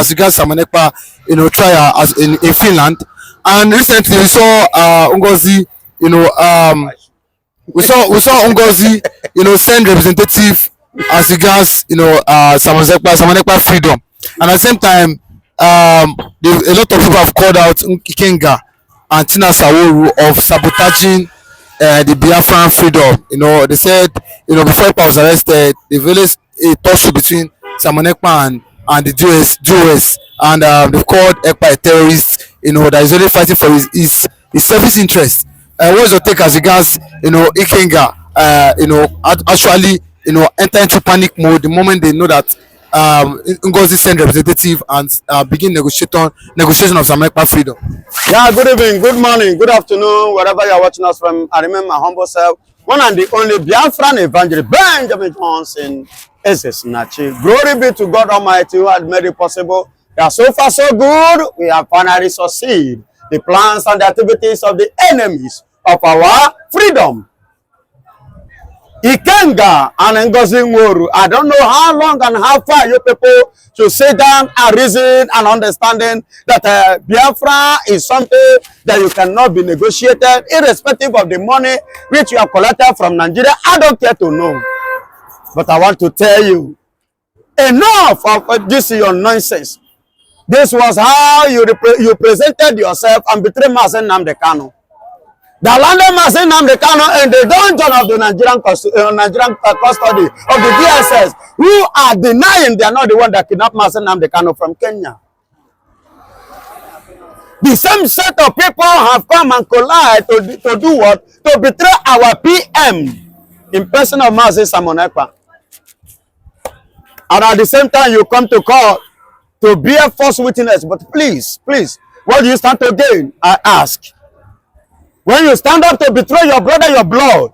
as regards Simon Ekpa, trial as in Finland. And recently we saw Ngozi, we saw Ngozi, send representative as regards Simon Ekpa freedom. And at the same time, a lot of people have called out Ngenga and Tina Saworu of sabotaging the Biafran freedom. They said, before Ekpa was arrested, they released a tussle between Simon Ekpa and the duos, and they've called Ekpa a terrorist, that is only fighting for his service interest. What's your take as regards, Ngenga, actually, enter into panic mode the moment they know that Ngozi send representative and begin negotiation of Simon Ekpa freedom? Yeah, good evening, good morning, good afternoon, wherever you're watching us from. I remember my humble self, one and the only Biafran evangelist, Benjamin Johnson, SS Nachi. Glory be to God Almighty who had made it possible. Yeah, so far so good, we have finally succeeded the plans and the activities of the enemies of our freedom. Ngenga and Ngozi Uruagu. I don't know how long and how far you people should sit down and reason and understanding that Biafra is something that you cannot be negotiated, irrespective of the money which you have collected from Nigeria. I don't care to know. But I want to tell you, enough of this your nonsense. This was how you presented yourself and betrayed Mazen Nnamdi Kanu. The landed Mazen Nnamdi Kanu in the dungeon of the Nigerian custody of the DSS, who are denying they are not the one that kidnapped Mazen Nnamdi Kanu from Kenya. The same set of people have come and collide to do what? To betray our PM in person of Mazen Simon Ekpa. And at the same time, you come to court to be a false witness. But please, what do you stand to gain? I ask. When you stand up to betray your brother, your blood,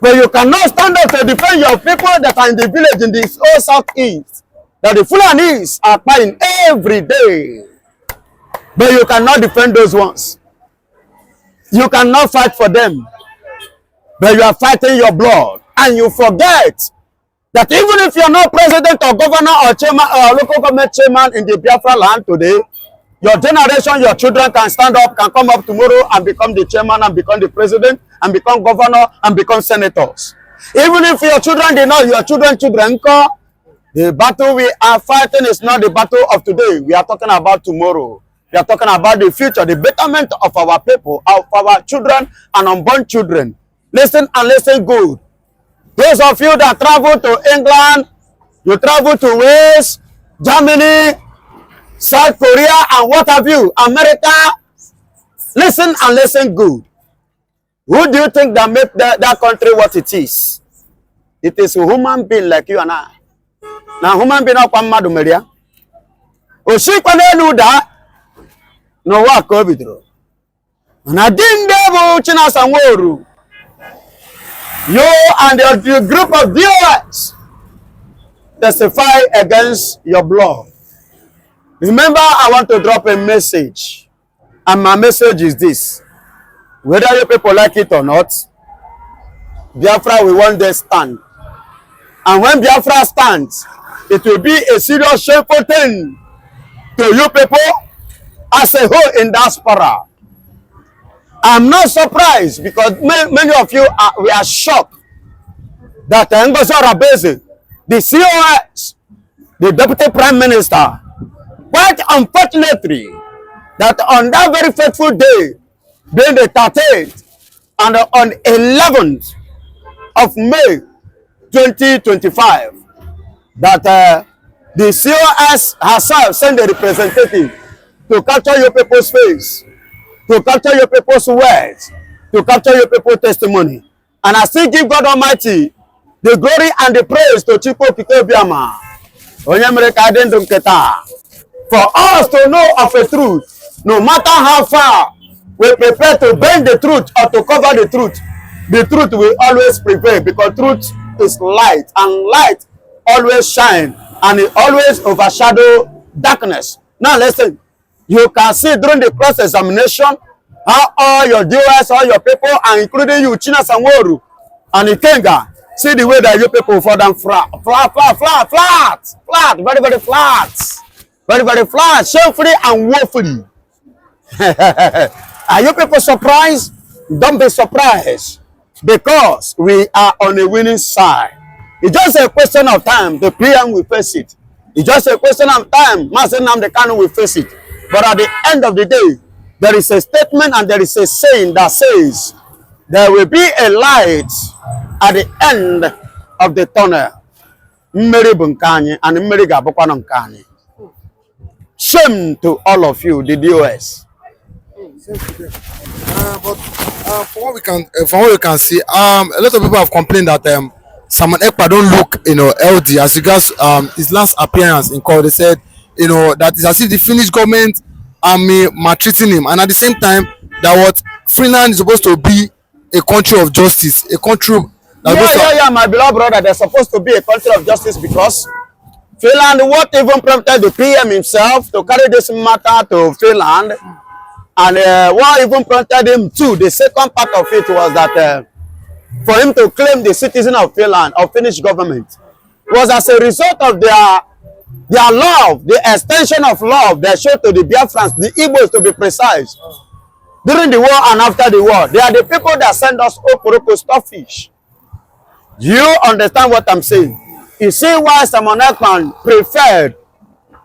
but you cannot stand up to defend your people that are in the village in the whole southeast, that the Fulanis are fighting every day, but you cannot defend those ones. You cannot fight for them, but you are fighting your blood, and you forget that even if you are not president or governor or chairman or local government chairman in the Biafra land today, your generation, your children can stand up, can come up tomorrow and become the chairman and become the president and become governor and become senators. Even if your children did not, your children, the battle we are fighting is not the battle of today. We are talking about tomorrow. We are talking about the future, the betterment of our people, of our children and unborn children. Listen and listen good. Those of you that travel to England, you travel to Wales, Germany, South Korea, and what have you, America, listen and listen good. Who do you think that made that country what it is? It is a human being like you and I. Now, human being up on Madumeria. Oshikwane da no wa COVID. And I didn't devil China Sanworu. You and the group of viewers testify against your blood. Remember, I want to drop a message. And my message is this. Whether you people like it or not, Biafra will one day stand. And when Biafra stands, it will be a serious shameful thing to you people as a whole in diaspora. I'm not surprised because many of you we are shocked that Ngozi Uruagu, the COS, the Deputy Prime Minister, quite unfortunately, that on that very fateful day, being the 13th and on 11th of May 2025, that the COS herself sent a representative to capture your people's face, to capture your people's words, to capture your people's testimony. And I still give God Almighty the glory and the praise to Chico Kike Biama. For us to know of a truth, no matter how far we prepare to bend the truth or to cover the truth will always prevail, because truth is light, and light always shine, and it always overshadow darkness. Now listen, you can see during the cross-examination how all your viewers, all your people, and including you, China Sanworu and Ngenga, see the way that you people fall down flat, very, very flat. Very, very flat, shamefully and woefully. Are you people surprised? Don't be surprised, because we are on the winning side. It's just a question of time. The PM will face it. It's just a question of time. Master Nnamdi will face it. But at the end of the day, there is a statement and there is a saying that says there will be a light at the end of the tunnel. Mmeri bunkani and mmeri gabukwa nkani. Shame to all of you, the DOS. But from what we can see, a lot of people have complained that Simon Ekpa don't look, healthy as regards his last appearance in court. They said, that it's as if the Finnish government are maltreating him, and at the same time, that what Finland is supposed to be a country of justice, a country that my beloved brother, they're supposed to be a country of justice, because Finland, what even prompted the PM himself to carry this matter to Finland, and what even prompted him to, the second part of it was that for him to claim the citizen of Finland, of Finnish government, was as a result of their love, the extension of love they showed to the Biafrans, the Igbos to be precise, during the war and after the war. They are the people that send us Oporoko starfish. Do you understand what I'm saying? You see why Simon Ekpa preferred,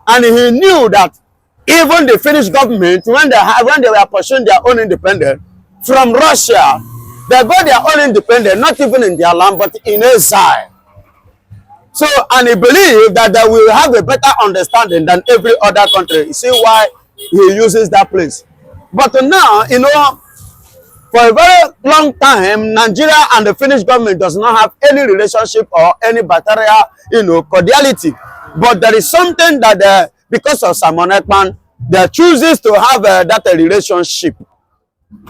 and he knew that even the Finnish government, when they were pursuing their own independence from Russia, they got their own independence, not even in their land, but in exile. So, and he believed that they will have a better understanding than every other country. You see why he uses that place. But now, for a very long time, Nigeria and the Finnish government does not have any relationship or any bilateral, cordiality. But there is something that, because of Simon Ekpa, they chooses to have that relationship,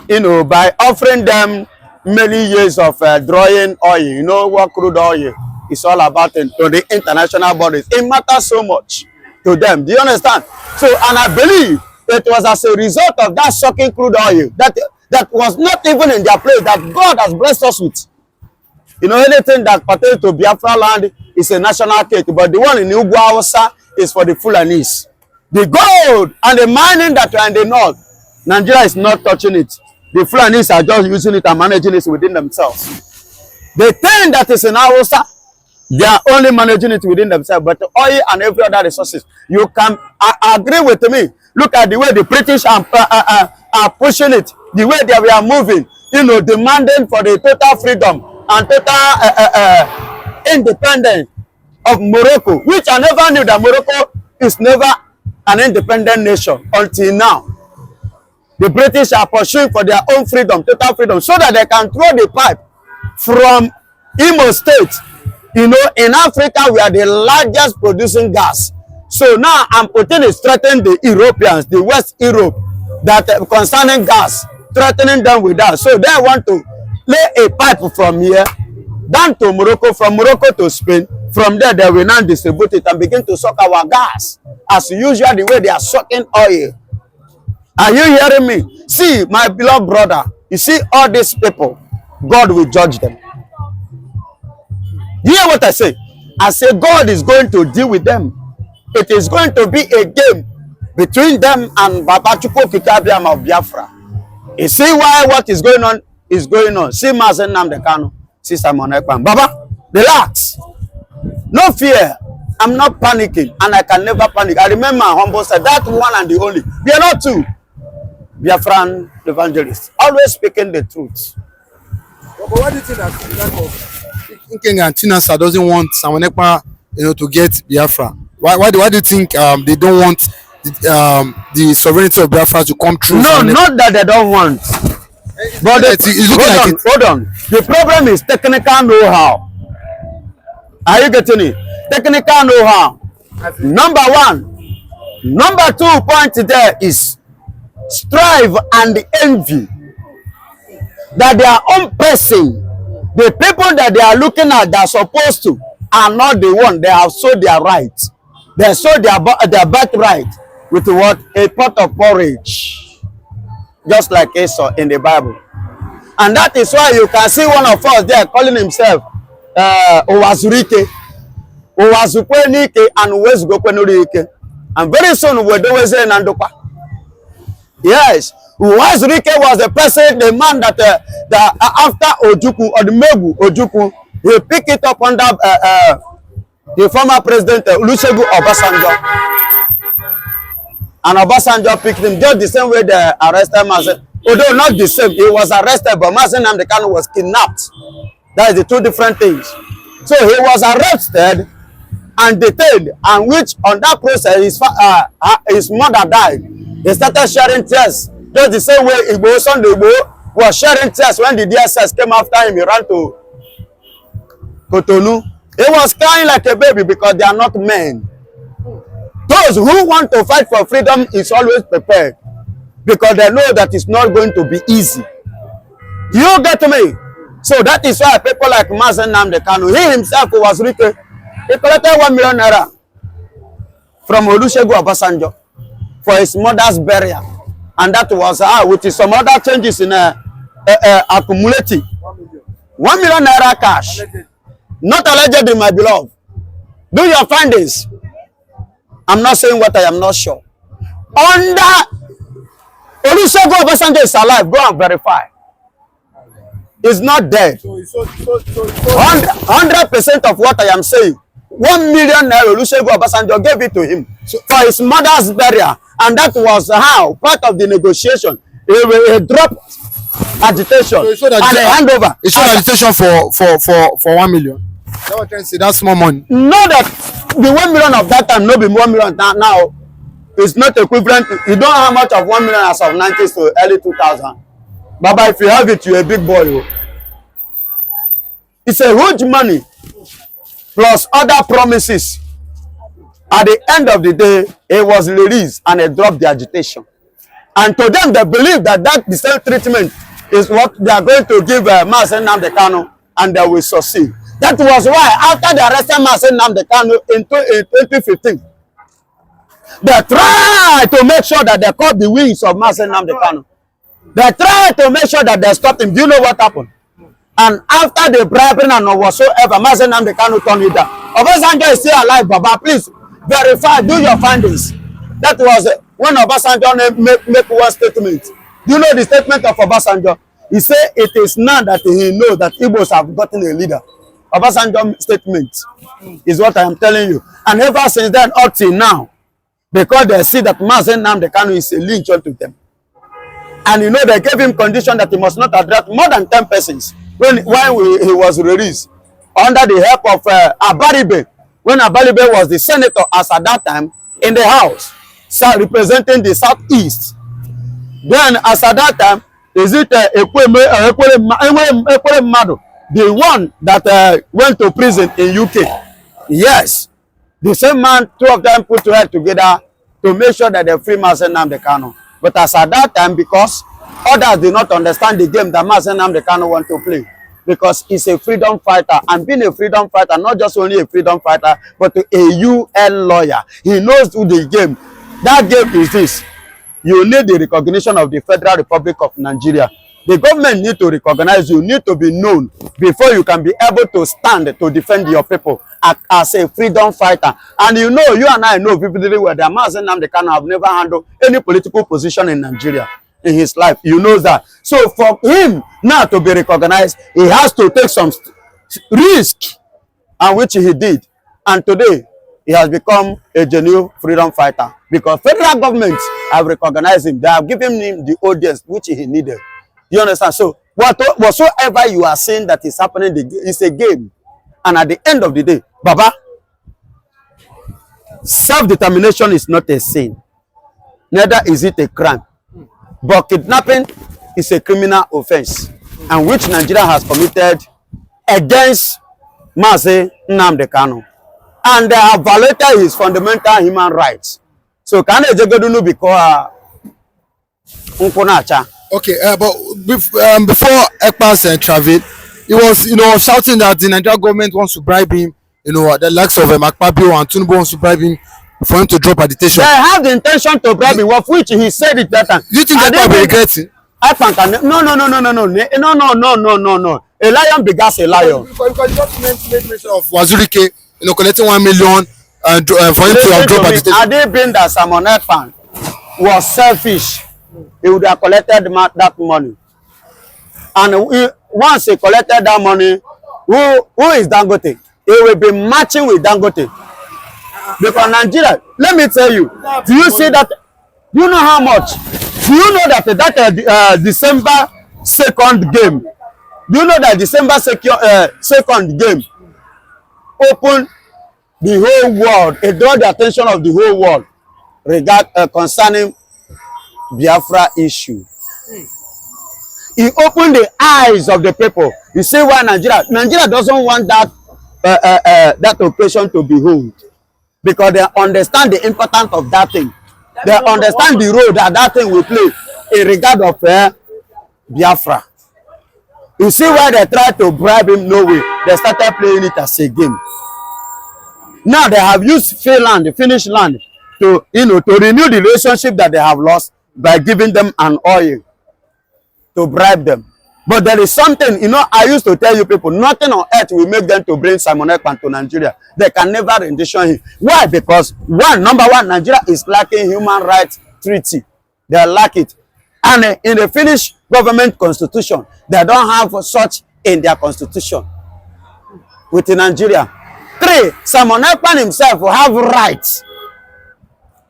by offering them many years of drawing oil. You know what crude oil is all about to the international bodies. It matters so much to them. Do you understand? So, and I believe it was as a result of that sucking crude oil that was not even in their place that God has blessed us with. Anything that pertains to Biafra land is a national cake, but the one in Uruagu is for the Fulanis. The gold and the mining that are in the north, Nigeria is not touching it. The Fulanis are just using it and managing it within themselves. The thing that is in Hausa, they are only managing it within themselves. But the oil and every other resources, you can agree with me. Look at the way the British are pushing it, the way they were moving, demanding for the total freedom and total independence of Morocco, which I never knew that Morocco is never an independent nation until now. The British are pursuing for their own freedom, total freedom, so that they can throw the pipe from Imo State. In Africa, we are the largest producing gas. So now I'm putting it, threatening the Europeans, the West Europe, that concerning gas, threatening them with that. So they want to lay a pipe from here down to Morocco, from Morocco to Spain. From there, they will now distribute it and begin to suck our gas, as usual, the way they are sucking oil. Are you hearing me? See, my beloved brother, you see all these people, God will judge them. You hear what I say? I say God is going to deal with them. It is going to be a game between them and Baba Chukwu Kikabiam of Biafra. You see why what is going on is going on. See Master Nnamdi, see Simon Ekpa. Baba, relax. No fear. I'm not panicking, and I can never panic. I remember my humble said, that one and the only. We are not two. Biafran evangelists, always speaking the truth. But why do you think that Ngenga and Chinasa doesn't want Simon Ekpa, to get Biafra? Why do you think they don't want the sovereignty of Biafra to come true? No, not that they don't want. But hold on. The problem is technical know-how. Are you getting it? Technical know-how. Number one. Number 2 point there is strife and envy. That their own person, the people that they are looking at that are supposed to, are not the one. They have sold their rights. They sold their birthright with what? A pot of porridge. Just like Esau in the Bible. And that is why you can see one of us there calling himself Owazurike, Owazukwenike, and Wezgokwenurike. And very soon we're doing Nandopa. Yes, Wazirike was the person, the man that after Ojukwu or the Mebu Ojukwu, he picked it up under the former president Olusegun Obasanjo. And Obasanjo picked him just the same way they arrested Mazen. Although not the same, he was arrested, but Mazen Nnamdi Kanu was kidnapped. That is the two different things. So he was arrested and detained, and which on that process his mother died. He started sharing tears. Just the same way Igbo Sunday Igbo was sharing tears when the DSS came after him. He ran to Cotonou. He was crying like a baby because they are not men. Those who want to fight for freedom is always prepared because they know that it's not going to be easy. You get me? So that is why people like Mazen Nnamdi Kanu, he himself was rich. He collected 1 million naira from Olusegun Obasanjo for his mother's burial. And that was with some other changes in accumulating 1 million naira cash. Not allegedly, my beloved. Do your findings. I'm not saying what I am not sure. Under Olusegun Obasanjo is alive. Go and verify. He's not dead. 100% of what I am saying. 1 million naira Olusegun Obasanjo gave it to him for his mother's burial, and that was how part of the negotiation. He dropped agitation and a handover. It's showed agitation for 1 million. That's more money. Know that the 1 million of that time, no be 1 million now. It's not equivalent. You don't know how much of 1 million as of 90s to early 2000. Baba, if you have it, you're a big boy. It's a huge money plus other promises. At the end of the day, it was released and it dropped the agitation. And to them, they believe that the same treatment is what they are going to give Mazen Nnamdi Kanu, and they will succeed. That was why after they arrested Mazen Nnamdi Kanu in 2015, they tried to make sure that they caught the wings of Mazen Nnamdi Kanu. They tried to make sure that they stopped him. Do you know what happened? And after the bribery and whatsoever, Mazen Nnamdi Kanu turned it down. Obasanjo is still alive, Baba. Please verify, do your findings. That was when Obasanjo make one statement. Do you know the statement of Obasanjo? He said it is now that he knows that Igbos have gotten a leader. Obasanjo statement is what I am telling you. And ever since then up till now, because they see that Mazen Nnamdi Kanu is a lynch unto them. And you know, they gave him condition that he must not address more than 10 persons when he was released under the help of Abaribe, when Abaribe was the senator as at that time in the house, representing the southeast. Then as at that time, is it Ekpa Jubilates, the one that went to prison in UK? Yes, the same man, two of them put their head together to make sure that they free Mazen Nnamdi Kanu. But as at that time, because others did not understand the game that Mazen Nnamdi Kanu want to play, because he's a freedom fighter, and being a freedom fighter, not just only a freedom fighter, but a UN lawyer. He knows the game. That game is this: you need the recognition of the Federal Republic of Nigeria. The government need to recognize you, need to be known before you can be able to stand to defend your people as a freedom fighter. And you know, you and I know vividly well that Mazen Nnamdi Kanu have never handled any political position in Nigeria in his life. You know that. So for him now to be recognized, he has to take some risk, and which he did. And today, he has become a genuine freedom fighter because federal governments have recognized him. They have given him the audience which he needed. You understand? So whatsoever you are saying that is happening is a game. And at the end of the day, Baba, self-determination is not a sin. Neither is it a crime. But kidnapping is a criminal offense, and which Nigeria has committed against Mazen Nnamdi Kanu. And they have violated his fundamental human rights. So can I just do because Okay, but before Ekpa's travel, he was, shouting that the Nigerian government wants to bribe him. The likes of Ekpa and Tinubu wants to bribe him for him to drop agitation. They have the intention to bribe him, of which he said it that time. Do you think Ekpa will regret it? No. A lion begas a lion. Because the government made mention of Wazirike, collecting 1 million for him to drop at the stage. Had it been that Simon Ekpa was selfish, he would have collected that money. And once he collected that money, who is Dangote? He will be matching with Dangote. Because Nigeria, let me tell you, do you see that? Do you know how much? Do you know that December 2nd game? Do you know that December 2nd game opened the whole world, it drew the attention of the whole world concerning Biafra issue. It opened the eyes of the people. You see why Nigeria doesn't want that occasion to behold, because they understand the importance of that thing. They understand the role that thing will play in regard of Biafra. You see why they try to bribe him? No way. They started playing it as a game. Now they have used Finnish land to renew the relationship that they have lost by giving them an oil to bribe them. But there is something, I used to tell you people, nothing on earth will make them to bring Simon Ekpa to Nigeria. They can never rendition him. Why? Because number one, Nigeria is lacking human rights treaty. They lack it. And in the Finnish government constitution, they don't have such in their constitution within Nigeria. 3, Simon Ekpa himself will have rights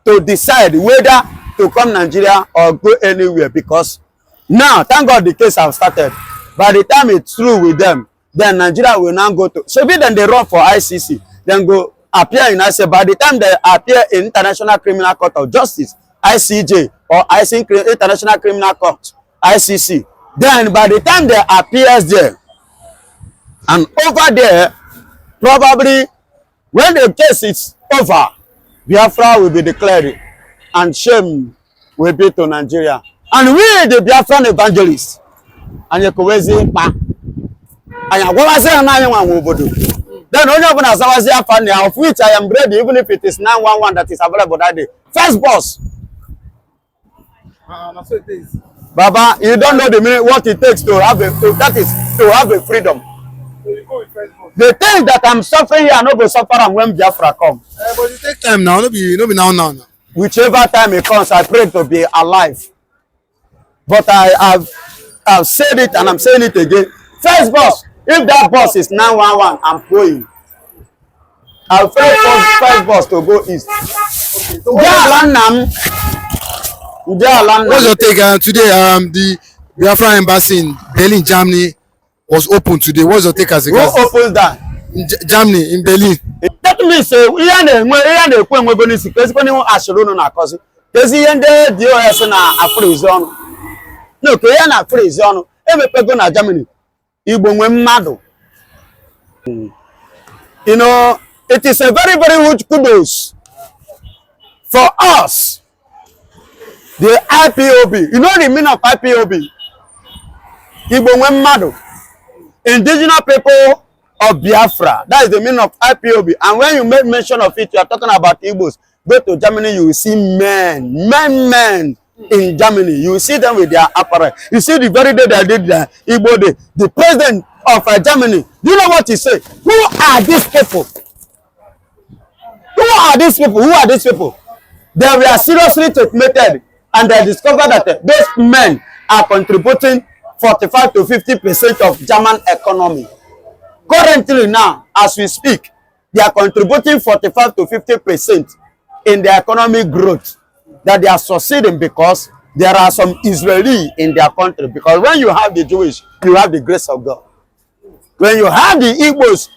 to decide whether to come Nigeria or go anywhere, because now, thank God the case have started. By the time it's through with them, then Nigeria will now go to, so then they run for ICC, then go appear in ICC. By the time they appear in International Criminal Court of Justice, ICJ, or International Criminal Court, ICC, then by the time they appear there, and over there, probably when the case is over, Biafra will be declared and shame will be to Nigeria. And we, the Biafran evangelists, and you can see pa, and you go say na you wan obodo. Then only open as I say fan of which I am ready, even if it is 911 that is available that day. First boss. So it is. Baba, you don't know the meaning what it takes to have a freedom. So you go with first boss. The thing that I'm suffering here, I no go suffer am when Biafra come. But it take time now. No be now. Whichever time it comes, I pray to be alive. But I've said it and I'm saying it again. First boss, if that boss is 911, I'm going. I'll first boss to go east. What's your take today? The Biafra embassy in Berlin, Germany, was open today. What's your take as a guest? Who opened that? In Germany, in Berlin. That means say we are the when we're going to see because when you asholo na cause because he and the DOS na afrizon. No, ke ya na afrizon. Emepe go na Germany. Igbo nwe mmadu. It is a very, very huge kudos for us. The IPOB. You know the meaning of IPOB? Igbo nwe mmadu. Indigenous people of Biafra. That is the meaning of IPOB. And when you make mention of it, you are talking about Igbos. Go to Germany, you will see men in Germany. You will see them with their apparel. You see the very day they did the Igbo Day. The president of Germany, do you know what he said? Who are these people? Who are these people? Who are these people? They were seriously checkmated and they discovered that those men are contributing 45 to 50% of German economy. Currently now, as we speak, they are contributing 45 to 50% in the economic growth that they are succeeding because there are some Israeli in their country. Because when you have the Jewish, you have the grace of God. When you have the Igbos,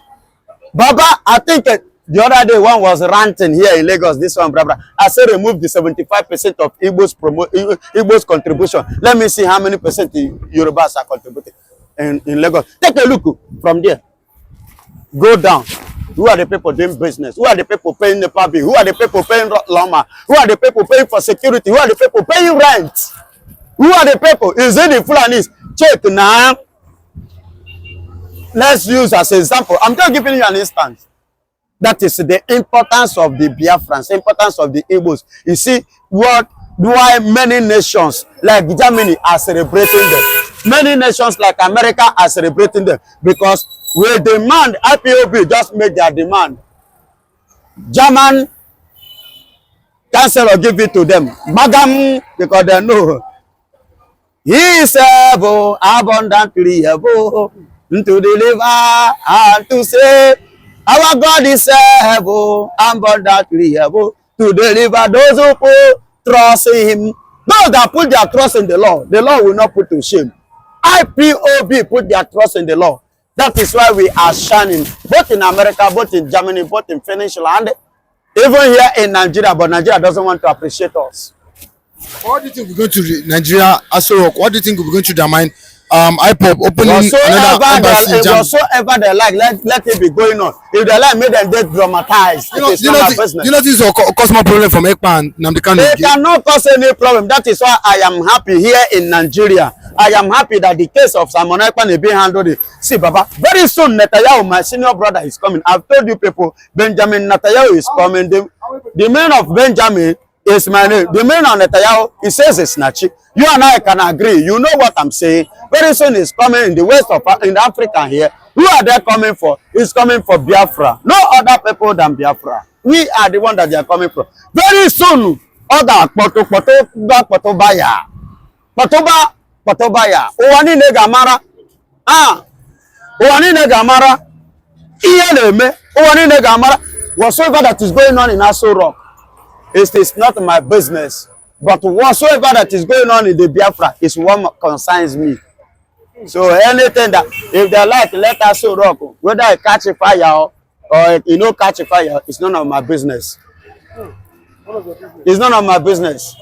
Baba, I think the other day one was ranting here in Lagos, this one, brother. I said remove the 75% of Igbos contribution. Let me see how many percent the Yorubas are contributing in Lagos. Take a look from there. Go down. Who are the people doing business? Who are the people paying the public? Who are the people paying Loma? Who are the people paying for security? Who are the people paying rent? Who are the people? Is it the Fulanis? Check now. Let's use as an example. I'm just giving you an instance. That is the importance of the Biafrans, importance of the Igbos. You see why many nations like Germany are celebrating them. Many nations like America are celebrating them because we demand, IPOB just made their demand German chancellor give it to them. Magam, because they know. He is able, abundantly able to deliver and to save. Our God is able, abundantly able to deliver those who put trust in Him. Those that put their trust in the Lord will not put to shame. IPOB put their trust in the Lord. That is why we are shining, both in America, both in Germany, both in Finland, even here in Nigeria, but Nigeria doesn't want to appreciate us. What do you think we're going to Nigeria? Also, what do you think we're going to their mind? IPOB opening another embassy in Germany. Whatsoever they like, let it be going on. If they like, make them get dramatized. Do you know this will cause more problem from Ekpa and Nnamdi Kanu? They cannot cause any problem. That is why I am happy here in Nigeria. I am happy that the case of Simon Ekpa is being handled. See, Baba, very soon Netanyahu, my senior brother, is coming. I've told you people, Benjamin Netanyahu is coming. The man of Benjamin is my name. The man of Netanyahu, he says it's Nachi. You and I can agree. You know what I'm saying. Very soon it's coming in the west of in Africa here. Who are they coming for? It's coming for Biafra. No other people than Biafra. We are the one that they are coming for. Very soon, other Potobaya. Owani negamara. Owani negamara. Iyeleme. Owani negamara. Whatsoever that is going on in Aso Rock, it is not my business. But whatsoever that is going on in the Biafra is what concerns me. So anything that, if they like, let us rock. Whether I catch a fire or you know catch a fire, it's none of my business. It's none of my business.